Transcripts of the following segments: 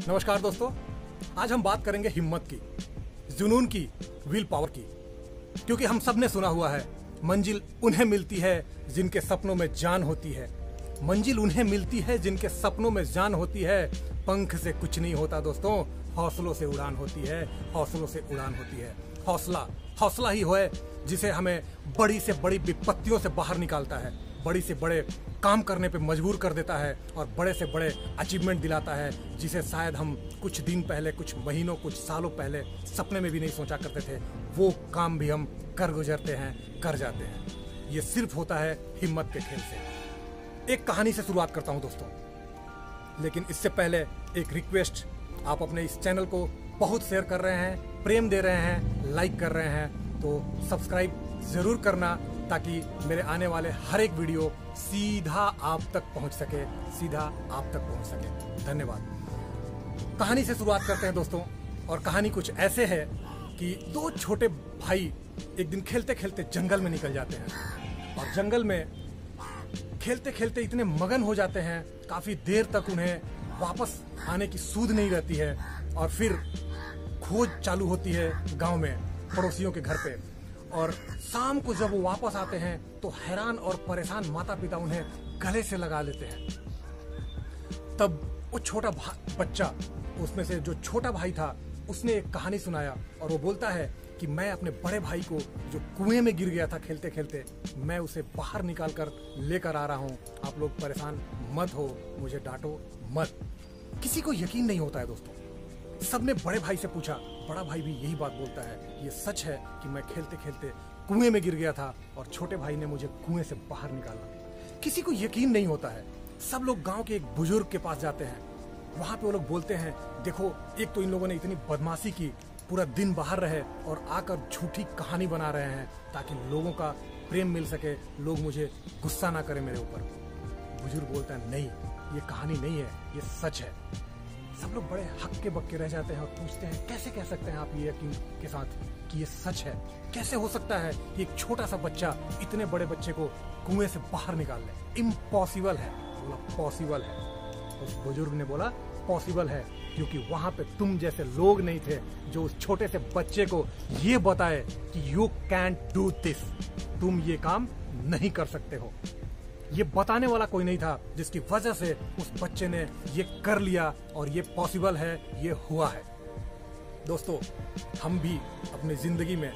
नमस्कार दोस्तों, आज हम बात करेंगे हिम्मत की, जुनून की, विल पावर की। क्योंकि हम सब ने सुना हुआ है, मंजिल उन्हें मिलती है जिनके सपनों में जान होती है। मंजिल उन्हें मिलती है जिनके सपनों में जान होती है। पंख से कुछ नहीं होता दोस्तों, हौसलों से उड़ान होती है, हौसलों से उड़ान होती है। हौसला ही है जिसे हमें बड़ी से बड़ी विपत्तियों से बाहर निकालता है, बड़ी से बड़े काम करने पे मजबूर कर देता है और बड़े से बड़े अचीवमेंट दिलाता है, जिसे शायद हम कुछ दिन पहले, कुछ महीनों, कुछ सालों पहले सपने में भी नहीं सोचा करते थे। वो काम भी हम कर गुजरते हैं, कर जाते हैं। ये सिर्फ होता है हिम्मत के खेल से। एक कहानी से शुरुआत करता हूं दोस्तों, लेकिन इससे पहले एक रिक्वेस्ट। आप अपने इस चैनल को बहुत शेयर कर रहे हैं, प्रेम दे रहे हैं, लाइक कर रहे हैं, तो सब्सक्राइब जरूर करना, ताकि मेरे आने वाले हर एक वीडियो सीधा आप तक पहुंच सके, सीधा आप तक पहुंच सके। धन्यवाद। कहानी से शुरुआत करते हैं दोस्तों, और कहानी कुछ ऐसे है कि दो छोटे भाई एक दिन खेलते खेलते जंगल में निकल जाते हैं, और जंगल में खेलते खेलते इतने मगन हो जाते हैं, काफी देर तक उन्हें वापस आने की सूध नहीं रहती है। और फिर खोज चालू होती है गांव में, पड़ोसियों के घर पे। और शाम को जब वो वापस आते हैं तो हैरान और परेशान माता पिता उन्हें गले से लगा लेते हैं। तब वो छोटा बच्चा, उसमें से जो छोटा भाई था, उसने एक कहानी सुनाया, और वो बोलता है कि मैं अपने बड़े भाई को, जो कुएं में गिर गया था खेलते खेलते, मैं उसे बाहर निकाल कर लेकर आ रहा हूँ। आप लोग परेशान मत हो, मुझे डांटो मत। किसी को यकीन नहीं होता है दोस्तों। सबने बड़े भाई से पूछा, बड़ा भाई भी यही बात बोलता है, ये सच है कि मैं खेलते खेलते कुएं में गिर गया था और छोटे भाई ने मुझे कुएं से बाहर निकाला। किसी को यकीन नहीं होता है। सब लोग गांव के एक बुजुर्ग के पास जाते हैं। वहां पे वो लोग बोलते हैं, देखो, एक तो इन लोगों ने इतनी बदमाशी की, पूरा दिन बाहर रहे और आकर झूठी कहानी बना रहे हैं ताकि लोगों का प्रेम मिल सके, लोग मुझे गुस्सा ना करें मेरे ऊपर। बुजुर्ग बोलता है, नहीं, ये कहानी नहीं है, ये सच है। सब लोग बड़े हक्के बक्के रह जाते हैं और पूछते हैं, कैसे कह सकते हैं आप ये यकीन के साथ कि ये सच है? कैसे हो सकता है कि एक छोटा सा बच्चा इतने बड़े बच्चे को कुएं से बाहर निकाल ले? इम्पॉसिबल है। बोला, पॉसिबल है। उस बुजुर्ग ने बोला, पॉसिबल है, क्योंकि वहां पे तुम जैसे लोग नहीं थे जो उस छोटे से बच्चे को ये बताए कि यू कैंट डू दिस, तुम ये काम नहीं कर सकते हो। ये बताने वाला कोई नहीं था, जिसकी वजह से उस बच्चे ने ये कर लिया, और ये पॉसिबल है, ये हुआ है। दोस्तों, हम भी अपनी जिंदगी में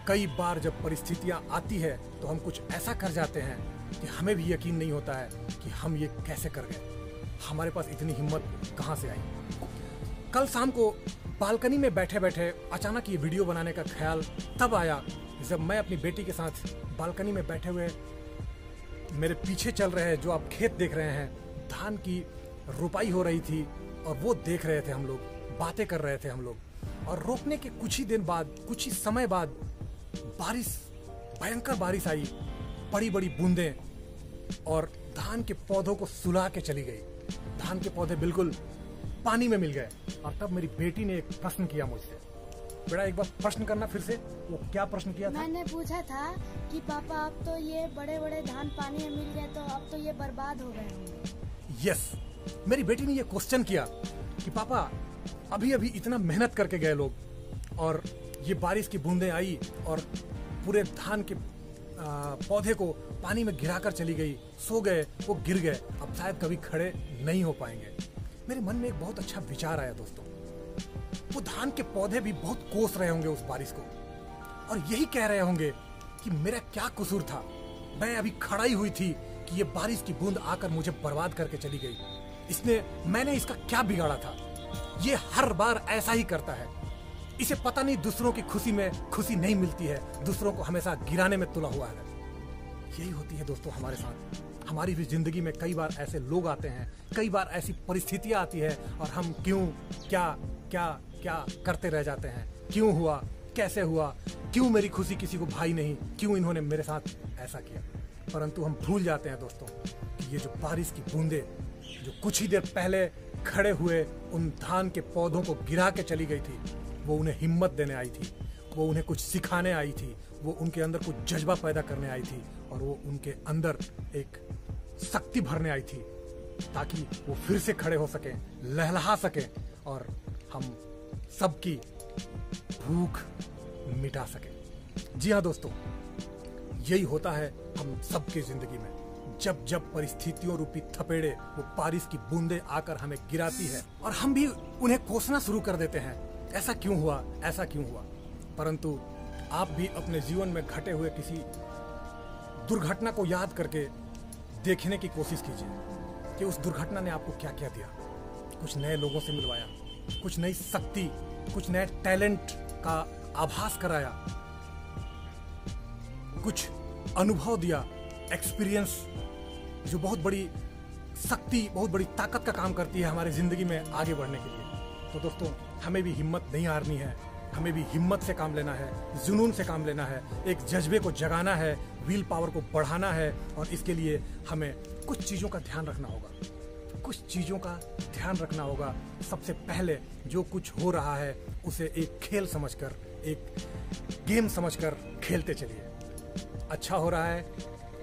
कई बार जब परिस्थितियां आती है तो हम कुछ ऐसा कर जाते हैं कि हमें भी यकीन नहीं होता है कि हम ये कैसे कर गए, हमारे पास इतनी हिम्मत कहां से आई। कल शाम को बालकनी में बैठे बैठे अचानक ये वीडियो बनाने का ख्याल तब आया जब मैं अपनी बेटी के साथ बालकनी में बैठे हुए, मेरे पीछे चल रहे हैं जो आप खेत देख रहे हैं, धान की रुपाई हो रही थी, और वो देख रहे थे हम लोग, बातें कर रहे थे हम लोग। और रोकने के कुछ ही दिन बाद, कुछ ही समय बाद बारिश, भयंकर बारिश आई, बड़ी बड़ी बूंदें, और धान के पौधों को सुला के चली गई। धान के पौधे बिल्कुल पानी में मिल गए। और तब मेरी बेटी ने एक प्रश्न किया मुझसे। बेटा, एक बार प्रश्न करना फिर से। वो क्या प्रश्न किया था? मैंने पूछा था कि पापा, अब तो ये बड़े बड़े धान पानी में मिल गए, तो अब तो ये बर्बाद हो गए होंगे। यस, मेरी बेटी ने ये क्वेश्चन किया कि पापा, अभी अभी इतना मेहनत करके गए लोग, और ये बारिश की बूंदें आई और पूरे धान के पौधे को पानी में गिराकर चली गई, सो गए, वो गिर गए, अब शायद कभी खड़े नहीं हो पाएंगे। मेरे मन में एक बहुत अच्छा विचार आया दोस्तों। वो धान के पौधे भी बहुत कोस रहे होंगे उस बारिश को, और यही कह रहे होंगे कि मेरा क्या कसूर था, मैं अभी खड़ा ही हुई थी कि ये बारिश की बूंद आकर मुझे बर्बाद करके चली गई। मैंने इसका क्या बिगाड़ा था? ये हर बार ऐसा ही करता है। इसे पता नहीं दूसरों की खुशी में खुशी नहीं मिलती है, दूसरों को हमेशा गिराने में तुला हुआ है। यही होती है दोस्तों हमारे साथ। हमारी भी जिंदगी में कई बार ऐसे लोग आते हैं, कई बार ऐसी परिस्थितियां आती है, और हम क्यों, क्या क्या क्या करते रह जाते हैं। क्यों हुआ, कैसे हुआ, क्यों मेरी खुशी किसी को भाई नहीं, क्यों इन्होंने मेरे साथ ऐसा किया। परंतु हम भूल जाते हैं दोस्तों कि ये जो बारिश की बूंदें जो कुछ ही देर पहले खड़े हुए उन धान के पौधों को गिरा के चली गई थी, वो उन्हें हिम्मत देने आई थी, वो उन्हें कुछ सिखाने आई थी, वो उनके अंदर कुछ जज्बा पैदा करने आई थी, और वो उनके अंदर एक शक्ति भरने आई थी। ताकि वो फिर से खड़े हो सकें, लहलहा सकें और हम सबकी भूख मिटा सकें। जी हाँ दोस्तों, यही होता है हम सबकी जिंदगी में। जब जब परिस्थितियों रूपी थपेड़े, वो बारिश की बूंदें आकर हमें गिराती है और हम भी उन्हें कोसना शुरू कर देते हैं, ऐसा क्यों हुआ, ऐसा क्यों हुआ। परंतु आप भी अपने जीवन में घटे हुए किसी दुर्घटना को याद करके देखने की कोशिश कीजिए कि उस दुर्घटना ने आपको क्या क्या दिया। कुछ नए लोगों से मिलवाया, कुछ नई शक्ति, कुछ नए टैलेंट का आभास कराया, कुछ अनुभव दिया, एक्सपीरियंस, जो बहुत बड़ी शक्ति, बहुत बड़ी ताकत का काम करती है हमारी जिंदगी में आगे बढ़ने के लिए। तो दोस्तों, हमें भी हिम्मत नहीं हारनी है, हमें भी हिम्मत से काम लेना है, जुनून से काम लेना है, एक जज्बे को जगाना है, व्हील पावर को बढ़ाना है। और इसके लिए हमें कुछ चीज़ों का ध्यान रखना होगा, कुछ चीज़ों का ध्यान रखना होगा। सबसे पहले जो कुछ हो रहा है उसे एक खेल समझकर, एक गेम समझकर खेलते चलिए। अच्छा हो रहा है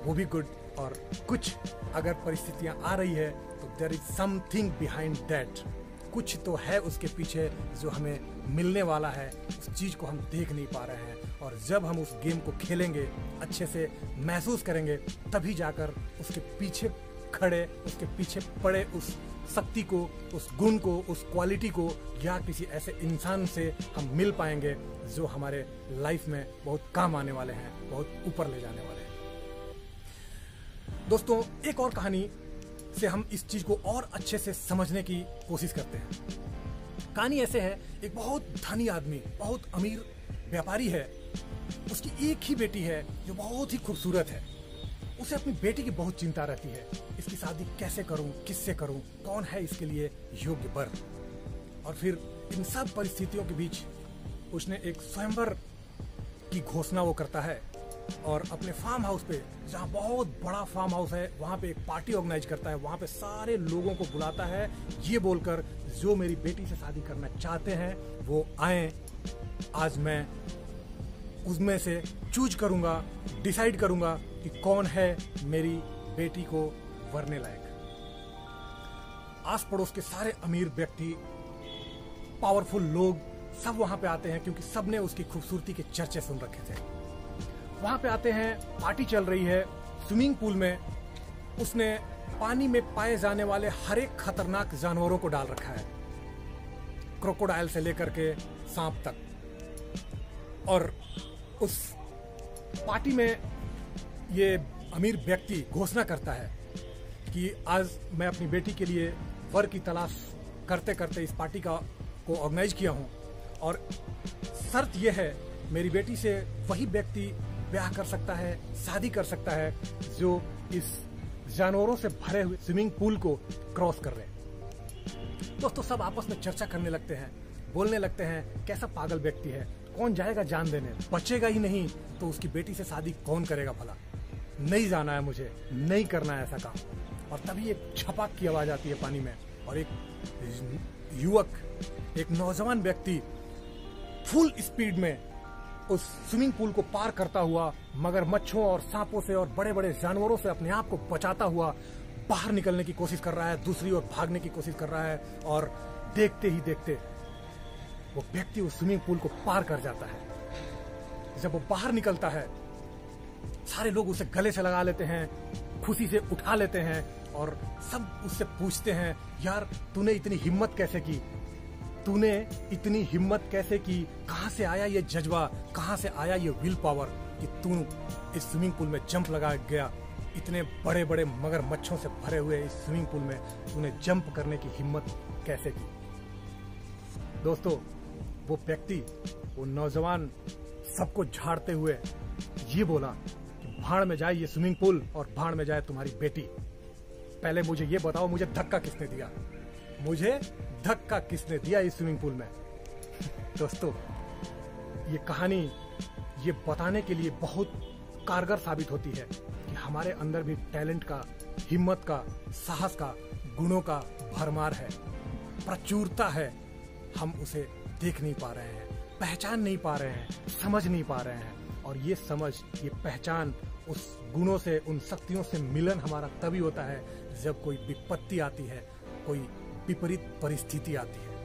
वो भी गुड, और कुछ अगर परिस्थितियां आ रही है तो there is something behind that, कुछ तो है उसके पीछे जो हमें मिलने वाला है, उस चीज़ को हम देख नहीं पा रहे हैं। और जब हम उस गेम को खेलेंगे, अच्छे से महसूस करेंगे, तभी जाकर उसके पीछे खड़े, उसके पीछे पड़े उस शक्ति को, उस गुण को, उस क्वालिटी को या किसी ऐसे इंसान से हम मिल पाएंगे जो हमारे लाइफ में बहुत काम आने वाले हैं, बहुत ऊपर ले जाने वाले हैं। दोस्तों, एक और कहानी से हम इस चीज को और अच्छे से समझने की कोशिश करते हैं। कहानी ऐसे है, एक बहुत धनी आदमी, बहुत अमीर व्यापारी है, उसकी एक ही बेटी है जो बहुत ही खूबसूरत है। उसे अपनी बेटी की बहुत चिंता रहती है, इसकी शादी कैसे करूं, किससे करूं, कौन है इसके लिए योग्य वर। और फिर इन सब परिस्थितियों के बीच उसने एक स्वयंवर की घोषणा वो करता है और अपने फार्म हाउस पे, जहाँ बहुत बड़ा फार्म हाउस है, वहाँ पे एक पार्टी ऑर्गेनाइज करता है। वहाँ पे सारे लोगों को बुलाता है ये बोलकर, जो मेरी बेटी से शादी करना चाहते हैं वो आए, आज मैं उसमें से चूज करूंगा, डिसाइड करूंगा कि कौन है मेरी बेटी को वरने लायक। आस पड़ोस के सारे अमीर व्यक्ति, पावरफुल लोग सब वहां पे आते हैं, क्योंकि सबने उसकी खूबसूरती के चर्चे सुन रखे थे। वहां पे आते हैं, पार्टी चल रही है। स्विमिंग पूल में उसने पानी में पाए जाने वाले हर एक खतरनाक जानवरों को डाल रखा है, क्रोकोडाइल से लेकर के सांप तक। और उस पार्टी में ये अमीर व्यक्ति घोषणा करता है कि आज मैं अपनी बेटी के लिए वर की तलाश करते करते इस पार्टी को ऑर्गेनाइज किया हूं, और शर्त यह है, मेरी बेटी से वही व्यक्ति ब्याह कर सकता है, शादी कर सकता है जो इस जानवरों से भरे हुए स्विमिंग पूल को क्रॉस कर रहे। दोस्तों, सब आपस में चर्चा करने लगते हैं, बोलने लगते हैं कैसा पागल व्यक्ति है, कौन जाएगा जान देने, बचेगा ही नहीं तो उसकी बेटी से शादी कौन करेगा भला, नहीं जाना है मुझे, नहीं करना है ऐसा काम। और तभी एक छपाक की आवाज आती है पानी में, और एक युवक, एक नौजवान व्यक्ति फुल स्पीड में उस स्विमिंग पूल को पार करता हुआ मगरमच्छों और सांपों से और बड़े बड़े जानवरों से अपने आप को बचाता हुआ बाहर निकलने की कोशिश कर रहा है, दूसरी ओर भागने की कोशिश कर रहा है। और देखते ही देखते वो व्यक्ति उस स्विमिंग पूल को पार कर जाता है। जब वो बाहर निकलता है, सारे लोग उसे गले से लगा लेते हैं, खुशी से उठा लेते हैं और सब उससे पूछते हैं, यार तूने इतनी हिम्मत कैसे की, तूने इतनी हिम्मत कैसे की, कहां से आया ये जज्बा, कहां से आया ये विल पावर कि तू इस स्विमिंग पूल में जंप लगा गया, इतने बड़े बड़े मगरमच्छों से भरे हुए इस स्विमिंग पूल में तूने जंप करने की हिम्मत कैसे की। दोस्तों, वो व्यक्ति, वो नौजवान सबको झाड़ते हुए ये बोला कि भाड़ में जाए ये स्विमिंग पूल और भाड़ में जाए तुम्हारी बेटी। पहले मुझे ये बताओ, मुझे धक्का किसने दिया, मुझे धक्का किसने दिया इस स्विमिंग पूल में। दोस्तों, ये कहानी ये बताने के लिए बहुत कारगर साबित होती है कि हमारे अंदर भी टैलेंट का, हिम्मत का, साहस का, गुणों का भरमार है, प्रचुरता है। हम उसे देख नहीं पा रहे हैं, पहचान नहीं पा रहे हैं, समझ नहीं पा रहे हैं। और ये समझ, ये पहचान उस गुणों से, उन शक्तियों से मिलन हमारा तभी होता है जब कोई विपत्ति आती है, कोई विपरीत परिस्थिति आती है।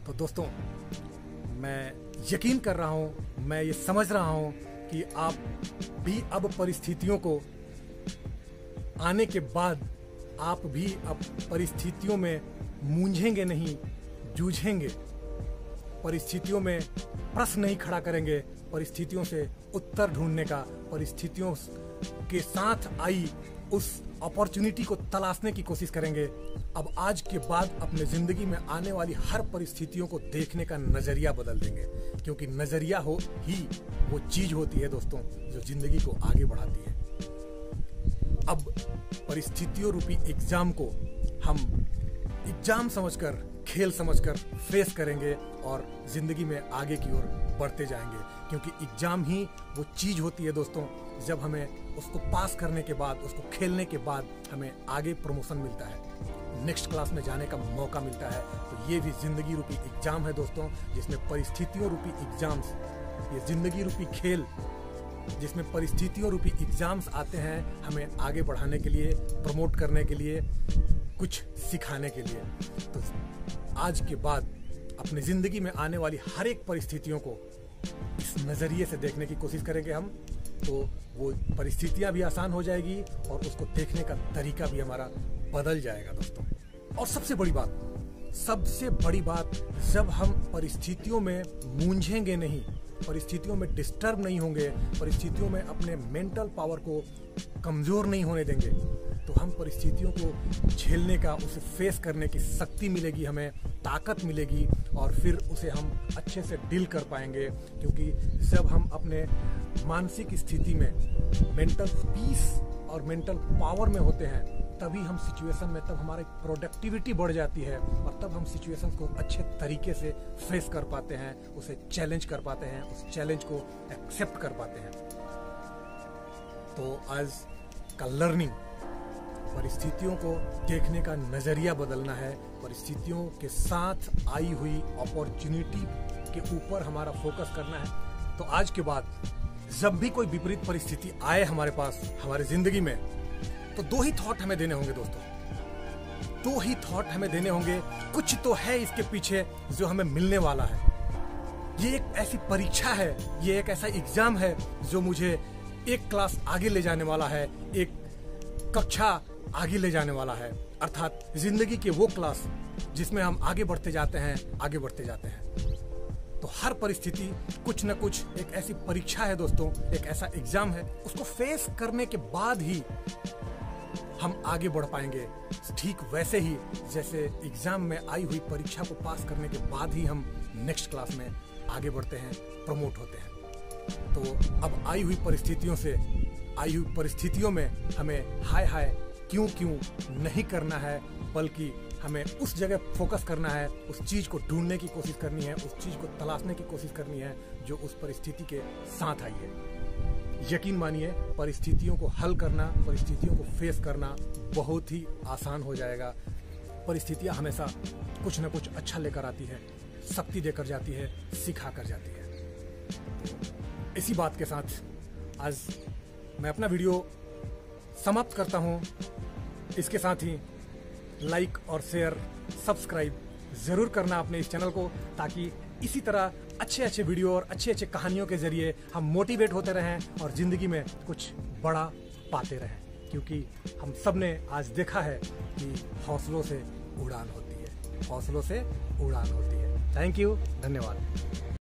तो दोस्तों, मैं यकीन कर रहा हूं, मैं ये समझ रहा हूं कि आप भी अब परिस्थितियों को आने के बाद आप भी अब परिस्थितियों में मूंझेंगे नहीं, जूझेंगे। परिस्थितियों में प्रश्न नहीं खड़ा करेंगे, परिस्थितियों से उत्तर ढूंढने का, परिस्थितियों के साथ आई उस अपॉर्चुनिटी को तलाशने की कोशिश करेंगे। अब आज के बाद अपने जिंदगी में आने वाली हर परिस्थितियों को देखने का नजरिया बदल देंगे, क्योंकि नजरिया हो ही वो चीज होती है दोस्तों जो जिंदगी को आगे बढ़ाती है। अब परिस्थितियों रूपी एग्जाम को हम एग्जाम समझकर, खेल समझकर फेस करेंगे और जिंदगी में आगे की ओर बढ़ते जाएंगे, क्योंकि एग्जाम ही वो चीज होती है दोस्तों जब हमें उसको पास करने के बाद, उसको खेलने के बाद हमें आगे प्रमोशन मिलता है, नेक्स्ट क्लास में जाने का मौका मिलता है। तो ये भी जिंदगी रूपी एग्जाम है दोस्तों, जिसमें परिस्थितियों रूपी एग्जाम्स, ये जिंदगी रूपी खेल जिसमें परिस्थितियों रूपी एग्जाम्स आते हैं हमें आगे बढ़ाने के लिए, प्रमोट करने के लिए, कुछ सिखाने के लिए। तो आज के बाद अपनी जिंदगी में आने वाली हर एक परिस्थितियों को इस नजरिए से देखने की कोशिश करेंगे हम, तो वो परिस्थितियां भी आसान हो जाएगी और उसको देखने का तरीका भी हमारा बदल जाएगा दोस्तों। और सबसे बड़ी बात, जब हम परिस्थितियों में मूंझेंगे नहीं, परिस्थितियों में डिस्टर्ब नहीं होंगे, परिस्थितियों में अपने मेंटल पावर को कमजोर नहीं होने देंगे, तो हम परिस्थितियों को झेलने का, उसे फेस करने की शक्ति मिलेगी, हमें ताकत मिलेगी और फिर उसे हम अच्छे से डील कर पाएंगे। क्योंकि जब हम अपने मानसिक स्थिति में, मेंटल पीस और मेंटल पावर में होते हैं, तभी हम सिचुएशन में, तब हमारी प्रोडक्टिविटी बढ़ जाती है और तब हम सिचुएशन को अच्छे तरीके से फेस कर पाते हैं, उसे चैलेंज कर पाते हैं, उस चैलेंज को एक्सेप्ट कर पाते हैं। तो आज का लर्निंग, परिस्थितियों को देखने का नजरिया बदलना है, परिस्थितियों के साथ आई हुई अपॉर्चुनिटी के ऊपर हमारा फोकस करना है। तो आज के बाद जब भी कोई विपरीत परिस्थिति आए हमारे पास, हमारे जिंदगी में, तो दो ही थॉट हमें देने होंगे दोस्तों, दो ही थॉट हमें देने होंगे। कुछ तो है इसके पीछे जो हमें मिलने वाला है। ये एक ऐसी परीक्षा है, ये एक ऐसा एग्जाम है जो मुझे एक क्लास आगे ले जाने वाला है, एक कक्षा आगे ले जाने वाला है, अर्थात जिंदगी के वो क्लास जिसमें हम आगे बढ़ते जाते हैं, आगे बढ़ते जाते हैं। तो हर परिस्थिति कुछ न कुछ एक ऐसी परीक्षा है दोस्तों, एक ऐसा एग्जाम है, उसको फेस करने के बाद ही हम आगे बढ़ पाएंगे। ठीक वैसे ही जैसे एग्जाम में आई हुई परीक्षा को पास करने के बाद ही हम नेक्स्ट क्लास में आगे बढ़ते हैं, प्रमोट होते हैं। तो अब आई हुई परिस्थितियों में हमें हाय क्यों नहीं करना है, बल्कि हमें उस जगह फोकस करना है, उस चीज को ढूंढने की कोशिश करनी है, उस चीज को तलाशने की कोशिश करनी है जो उस परिस्थिति के साथ आई है। यकीन मानिए, परिस्थितियों को हल करना, परिस्थितियों को फेस करना बहुत ही आसान हो जाएगा। परिस्थितियां हमेशा कुछ न कुछ अच्छा लेकर आती है, शक्ति देकर जाती है, सिखा कर जाती है। इसी बात के साथ आज मैं अपना वीडियो समाप्त करता हूं। इसके साथ ही लाइक और शेयर, सब्सक्राइब जरूर करना अपने इस चैनल को, ताकि इसी तरह अच्छे वीडियो और अच्छे कहानियों के जरिए हम मोटिवेट होते रहें और जिंदगी में कुछ बड़ा पाते रहें। क्योंकि हम सब ने आज देखा है कि हौसलों से उड़ान होती है, हौसलों से उड़ान होती है। थैंक यू, धन्यवाद।